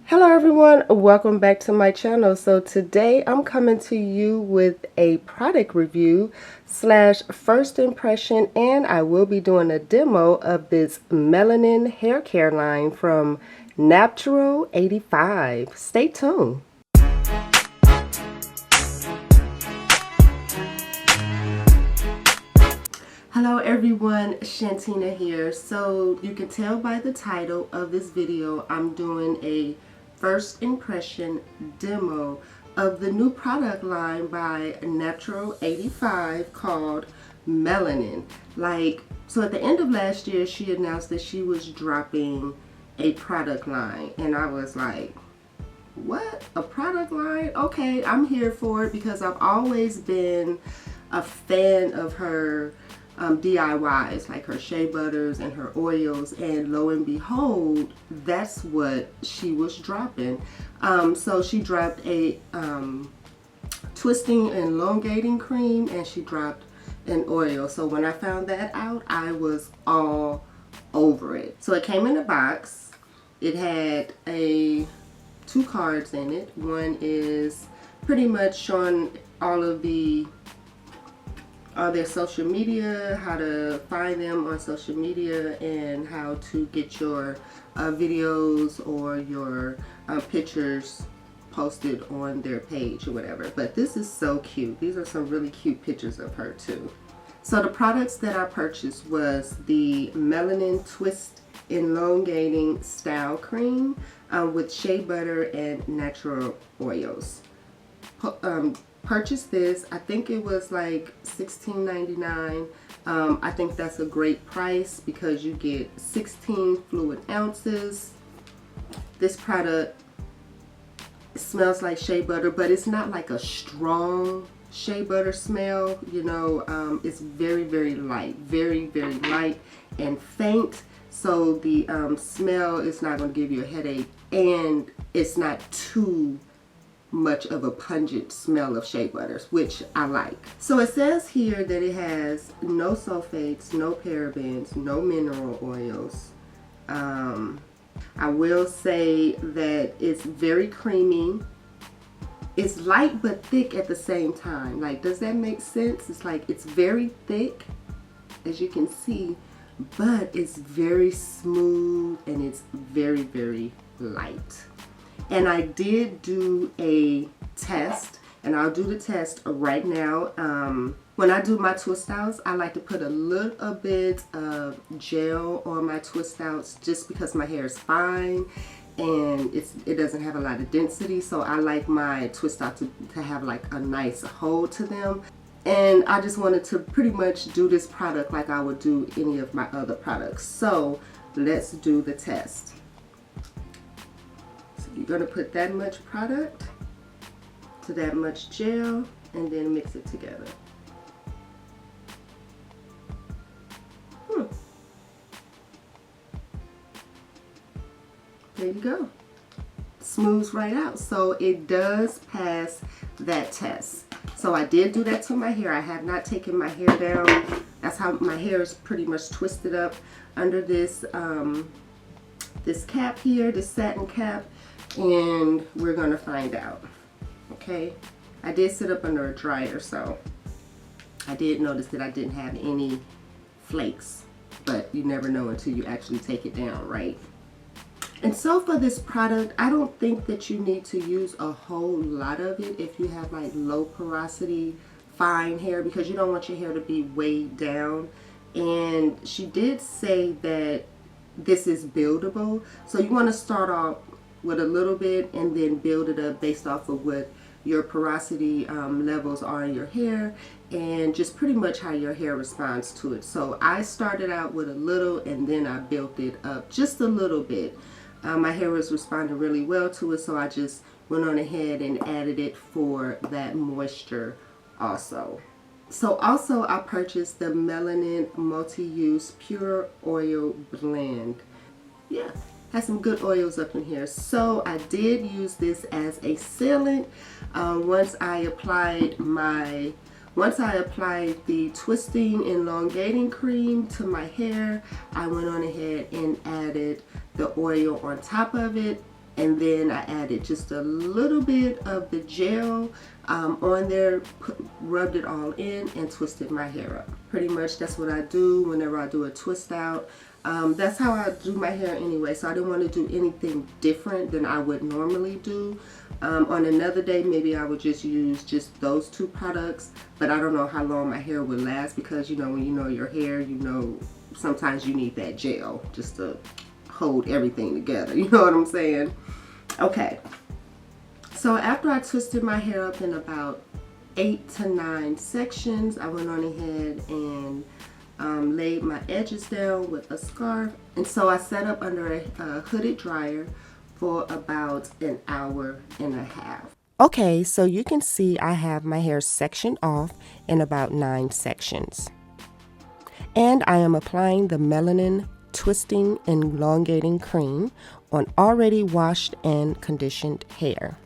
Hello everyone, welcome back to my channel. So today I'm coming to you with a product review slash first impression, and I will be doing a demo of this Melanin hair care line from Natural 85. Stay tuned. Hello everyone, Shantina here. So you can tell by the title of this video, I'm doing a first impression demo of the new product line by Natural 85 called Melanin. So at the end of last year, she announced that she was dropping a product line, and I was like, what? A product line? Okay, I'm here for it because I've always been a fan of her DIYs, like her shea butters and her oils, and lo and behold, that's what she was dropping. So she dropped a twisting and elongating cream, and she dropped an oil. So when I found that out, I was all over it. So it came in a box. It had two cards in it. One is pretty much showing all of their social media, how to find them on social media, and how to get your videos or your pictures posted on their page or whatever. But this is so cute. These are some really cute pictures of her too. So the products that I purchased was the Melanin Twist Elongating Style Cream with shea butter and natural oils. Purchased this. I think it was like $16.99. I think that's a great price because you get 16 fluid ounces. This product smells like shea butter, but it's not like a strong shea butter smell. You know, it's very light, very light and faint. So the smell is not going to give you a headache, and it's not too much of a pungent smell of shea butters, which I like. So it says here that it has no sulfates, no parabens, no mineral oils. I will say that it's very creamy. It's light but thick at the same time. Like, does that make sense? It's like it's very thick, as you can see, but it's very smooth and it's very light. And I did do a test, and I'll do the test right now. When I do my twist outs, I like to put a little bit of gel on my twist outs just because my hair is fine and it doesn't have a lot of density. So I like my twist out to have like a nice hold to them. And I just wanted to pretty much do this product like I would do any of my other products. So let's do the test. You're going to put that much product to that much gel and then mix it together. There you go. Smooths right out. So it does pass that test. So I did do that to my hair. I have not taken my hair down. That's how my hair is pretty much twisted up under this this cap here, this satin cap. And we're gonna find out. Okay, I did sit up under a dryer, so I did notice that I didn't have any flakes, but you never know until you actually take it down, right? And so for this product, I don't think that you need to use a whole lot of it if you have like low porosity fine hair, because you don't want your hair to be weighed down. And she did say that this is buildable, so you want to start off with a little bit and then build it up based off of what your porosity levels are in your hair and just pretty much how your hair responds to it. So I started out with a little and then I built it up just a little bit. My hair was responding really well to it, so I just went on ahead and added it for that moisture also. So also I purchased the Melanin Multi-Use Pure Oil Blend. Yeah, has some good oils up in here. So I did use this as a sealant. Once I applied the twisting elongating cream to my hair, I went on ahead and added the oil on top of it. And then I added just a little bit of the gel on there, rubbed it all in, and twisted my hair up. Pretty much that's what I do whenever I do a twist out. That's how I do my hair anyway, so I didn't want to do anything different than I would normally do. On another day, maybe I would just use just those two products, but I don't know how long my hair would last, because you know, when you know your hair, you know sometimes you need that gel just to hold everything together, you know what I'm saying? Okay, so after I twisted my hair up in about 8 to 9 sections, I went on ahead and laid my edges down with a scarf, and so I set up under a hooded dryer for about an hour and a half. Okay, so you can see I have my hair sectioned off in about 9 sections. And I am applying the Melanin Twisting and Elongating Cream on already washed and conditioned hair.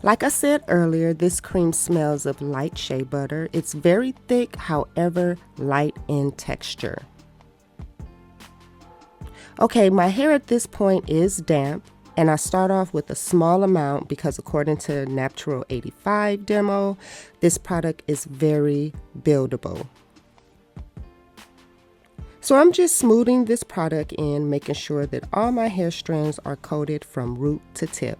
Like I said earlier, this cream smells of light shea butter. It's very thick, however light in texture. Okay, my hair at this point is damp, and I start off with a small amount because according to Natural 85 demo, this product is very buildable. So I'm just smoothing this product in, making sure that all my hair strands are coated from root to tip.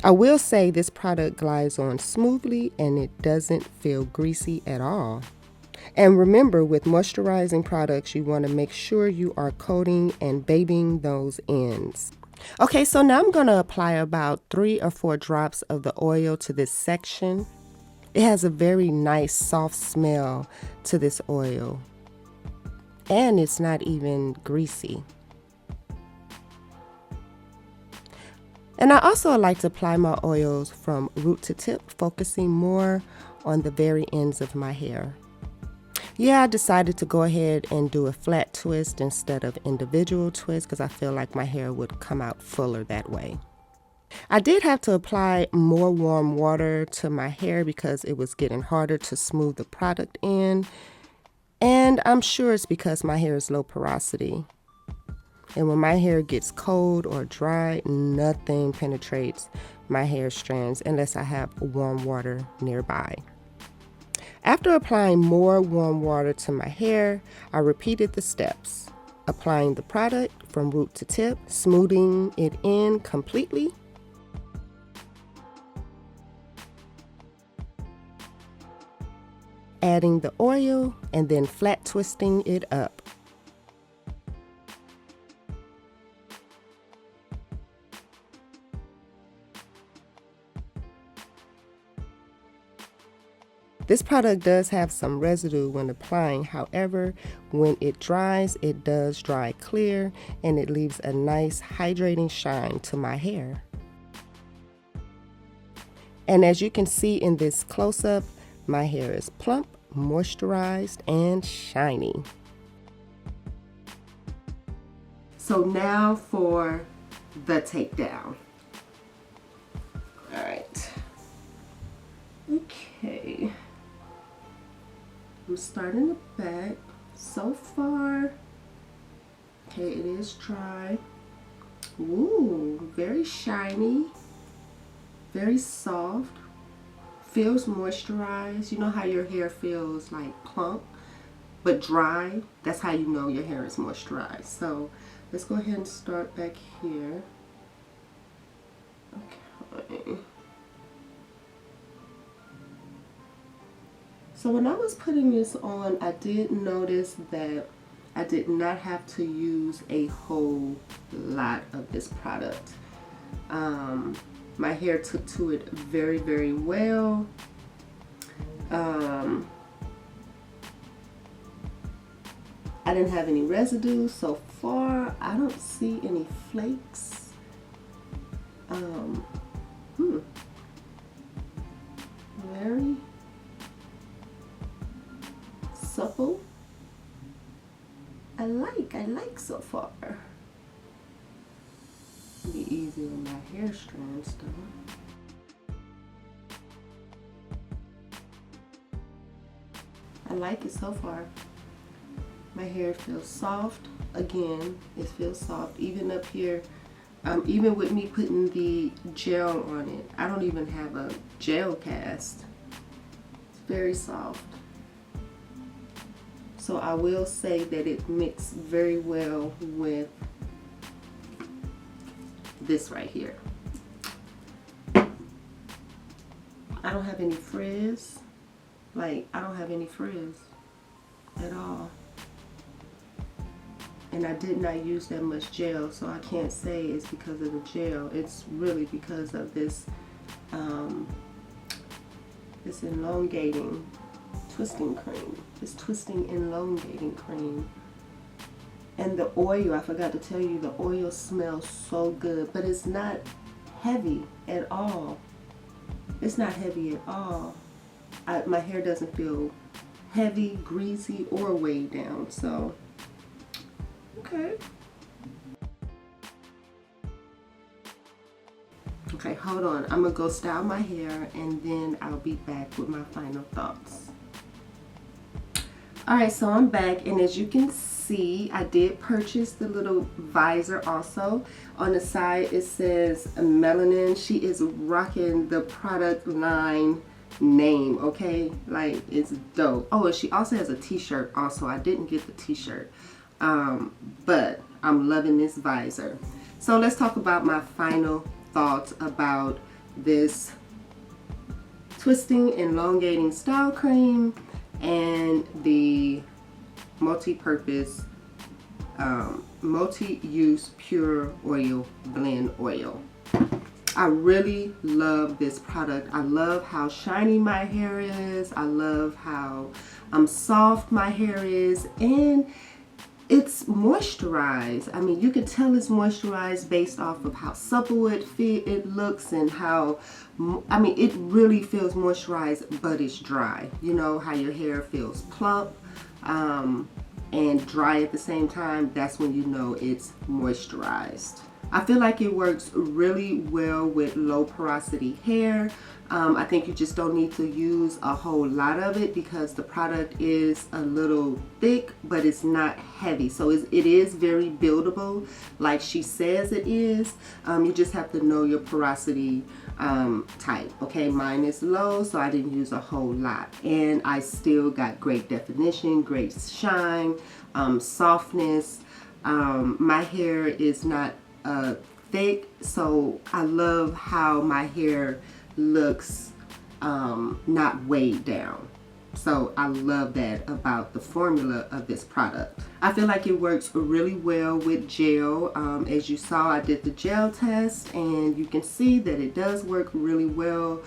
I will say this product glides on smoothly and it doesn't feel greasy at all. And remember, with moisturizing products, you want to make sure you are coating and babying those ends. Okay, so now I'm going to apply about 3 or 4 drops of the oil to this section. It has a very nice soft smell to this oil, and it's not even greasy. And I also like to apply my oils from root to tip, focusing more on the very ends of my hair. Yeah, I decided to go ahead and do a flat twist instead of individual twists because I feel like my hair would come out fuller that way. I did have to apply more warm water to my hair because it was getting harder to smooth the product in. And I'm sure it's because my hair is low porosity. And when my hair gets cold or dry, nothing penetrates my hair strands unless I have warm water nearby. After applying more warm water to my hair, I repeated the steps, applying the product from root to tip, smoothing it in completely, adding the oil, and then flat twisting it up. This product does have some residue when applying, however, when it dries, it does dry clear and it leaves a nice hydrating shine to my hair. And as you can see in this close-up, my hair is plump, moisturized, and shiny. So now for the takedown. All right. Okay. I'm starting the back. So far, okay, it is dry. Ooh, very shiny, very soft, feels moisturized. You know how your hair feels like plump but dry? That's how you know your hair is moisturized. So let's go ahead and start back here. Okay. So when I was putting this on, I did notice that I did not have to use a whole lot of this product. My hair took to it very, very well. I didn't have any residue so far. I don't see any flakes. Very supple. I like so far. Be easy on my hair strands though. I like it so far. My hair feels soft. Again, it feels soft. Even up here, even with me putting the gel on it, I don't even have a gel cast. It's very soft. So I will say that it mixed very well with this right here. I don't have any frizz. Like, I don't have any frizz at all. And I did not use that much gel, so I can't say it's because of the gel. It's really because of this this elongating twisting cream. This twisting elongating cream. And the oil, I forgot to tell you, the oil smells so good, but it's not heavy at all. It's not heavy at all. My hair doesn't feel heavy, greasy, or weighed down, so okay. Okay, hold on. I'm gonna go style my hair and then I'll be back with my final thoughts. Alright, so I'm back, and as you can see, I did purchase the little visor also. On the side it says Melanin. She is rocking the product line name, okay? Like, it's dope. Oh, and she also has a t-shirt also. I didn't get the t-shirt, but I'm loving this visor. So let's talk about my final thoughts about this twisting elongating style cream and the multi-purpose multi-use pure oil blend oil. I really love this product. I love how shiny my hair is. I love how soft my hair is, and it's moisturized. I mean, you can tell it's moisturized based off of how supple it looks, and how, I mean, it really feels moisturized, but it's dry. You know how your hair feels plump and dry at the same time? That's when you know it's moisturized. I feel like it works really well with low porosity hair. I think you just don't need to use a whole lot of it because the product is a little thick, but it's not heavy. So it is very buildable, like she says it is. You just have to know your porosity type. Okay, mine is low, so I didn't use a whole lot. And I still got great definition, great shine, softness. My hair is not thick, so I love how my hair looks not weighed down. So I love that about the formula of this product. I feel like it works really well with gel. As you saw, I did the gel test, and you can see that it does work really well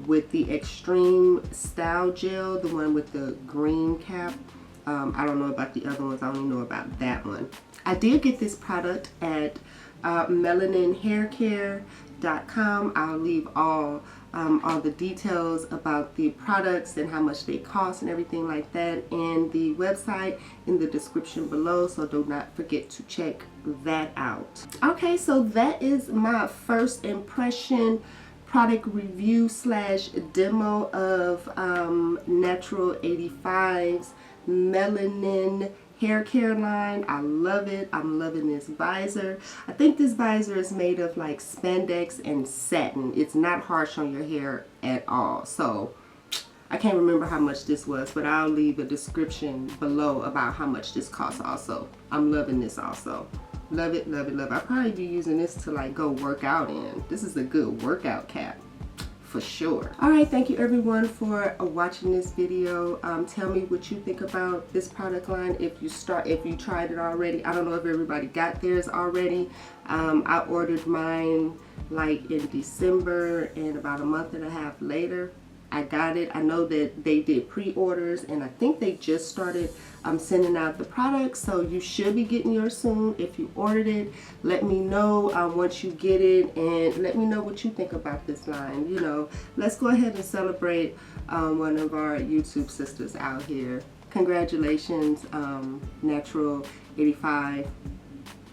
with the Extreme Style Gel, the one with the green cap. I don't know about the other ones. I only know about that one. I did get this product at melaninhaircare.com. I'll leave all the details about the products and how much they cost and everything like that, and the website in the description below, so do not forget to check that out. Okay, so that is my first impression product review slash demo of Natural 85's Melanin hair care line. I love it. I'm loving this visor. I think this visor is made of like spandex and satin. It's not harsh on your hair at all. So I can't remember how much this was, but I'll leave a description below about how much this costs also. I'm loving this also. Love it, love it, love it. I'll probably be using this to like go work out in. This is a good workout cap for sure. Alright, thank you everyone for watching this video. Tell me what you think about this product line if you tried it already. I don't know if everybody got theirs already. I ordered mine like in December, and about a month and a half later I got it. I know that they did pre-orders, and I think they just started sending out the products, so you should be getting yours soon. If you ordered it, let me know once you get it, and let me know what you think about this line. You know, let's go ahead and celebrate one of our YouTube sisters out here. Congratulations, Natural 85.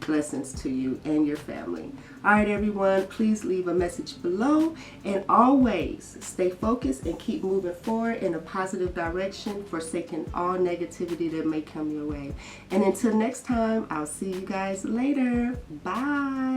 Blessings to you and your family. All right, everyone, please leave a message below, and always stay focused and keep moving forward in a positive direction, forsaking all negativity that may come your way. And until next time, I'll see you guys later. Bye.